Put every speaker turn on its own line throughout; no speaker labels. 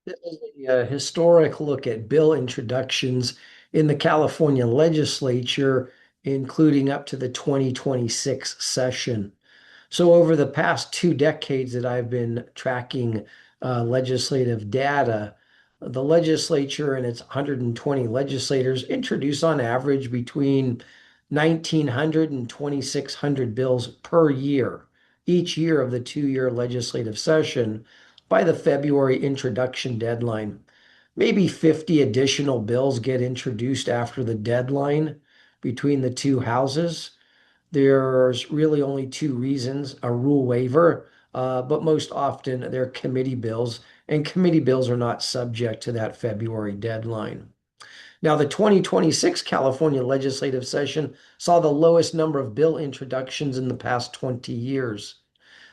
This is a historic look at bill introductions in the California Legislature, including up to the 2026 session. So, over the past 2 decades that I've been tracking legislative data, the legislature and its 120 legislators introduce on average between 1,900 and 2,600 bills per year, each year of the 2-year legislative session by the February introduction deadline. Maybe 50 additional bills get introduced after the deadline between the two houses. There's really only two reasons: a rule waiver, but most often they're committee bills, and committee bills are not subject to that February deadline. Now, the 2026 California legislative session saw the lowest number of bill introductions in the past 20 years.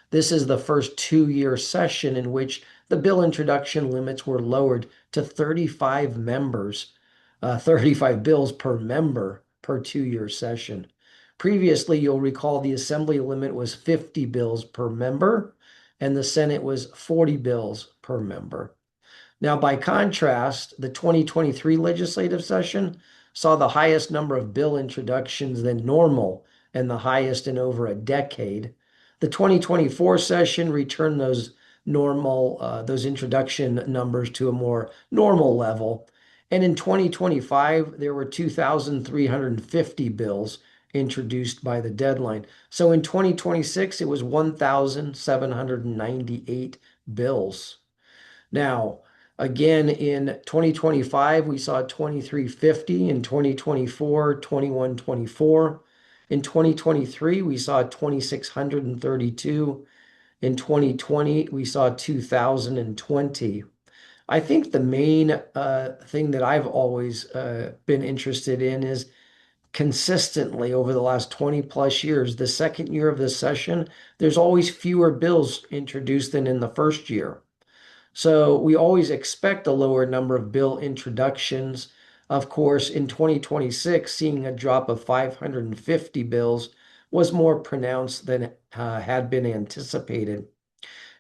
This is the first 2-year session in which the bill introduction limits were lowered to 35 members, 35 bills per member per 2-year session. Previously, you'll recall the Assembly limit was 50 bills per member, and the Senate was 40 bills per member. Now, by contrast, the 2023 legislative session saw the highest number of bill introductions than normal and the highest in over a decade. The 2024 session returned those introduction numbers to a more normal level. And in 2025, there were 2,350 bills introduced by the deadline. So in 2026, it was 1,798 bills. Now, again, in 2025, we saw 2350. In 2024, 2124. In 2023, we saw 2632. In 2020, we saw 2020. I think the main thing that I've always been interested in is consistently over the last 20 plus years, the second year of the session, there's always fewer bills introduced than in the first year. So we always expect a lower number of bill introductions. Of course, in 2026, seeing a drop of 550 bills was more pronounced than had been anticipated.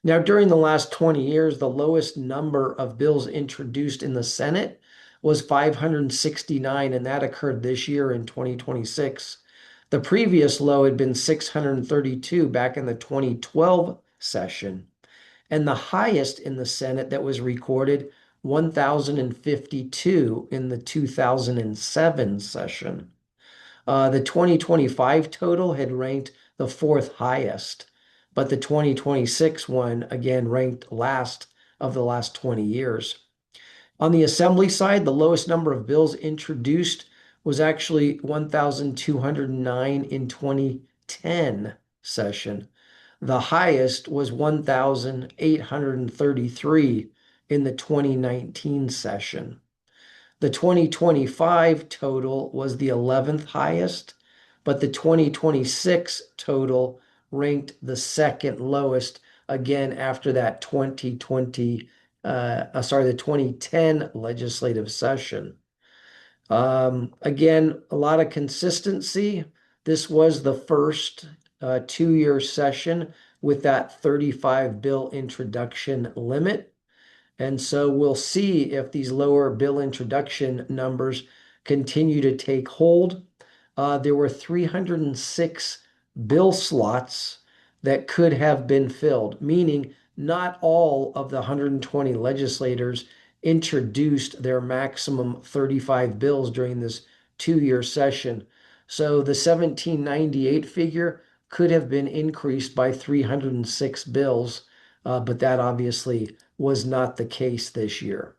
Now, during the last 20 years, the lowest number of bills introduced in the Senate was 569, and that occurred this year in 2026. The previous low had been 632 back in the 2012 session, and the highest in the Senate that was recorded, 1,052 in the 2007 session. The 2025 total had ranked the fourth highest, but the 2026 one again ranked last of the last 20 years. On the Assembly side, the lowest number of bills introduced was actually 1,209 in 2010 session. The highest was 1,833 in the 2019 session. The 2025 total was the 11th highest, but the 2026 total ranked the second lowest, again after that the 2010 legislative session. Again, a lot of consistency. This was the first 2-year session with that 35 bill introduction limit. And so we'll see if these lower bill introduction numbers continue to take hold. There were 306 bill slots that could have been filled, meaning not all of the 120 legislators introduced their maximum 35 bills during this 2-year session. So the 1798 figure could have been increased by 306 bills, but that obviously was not the case this year.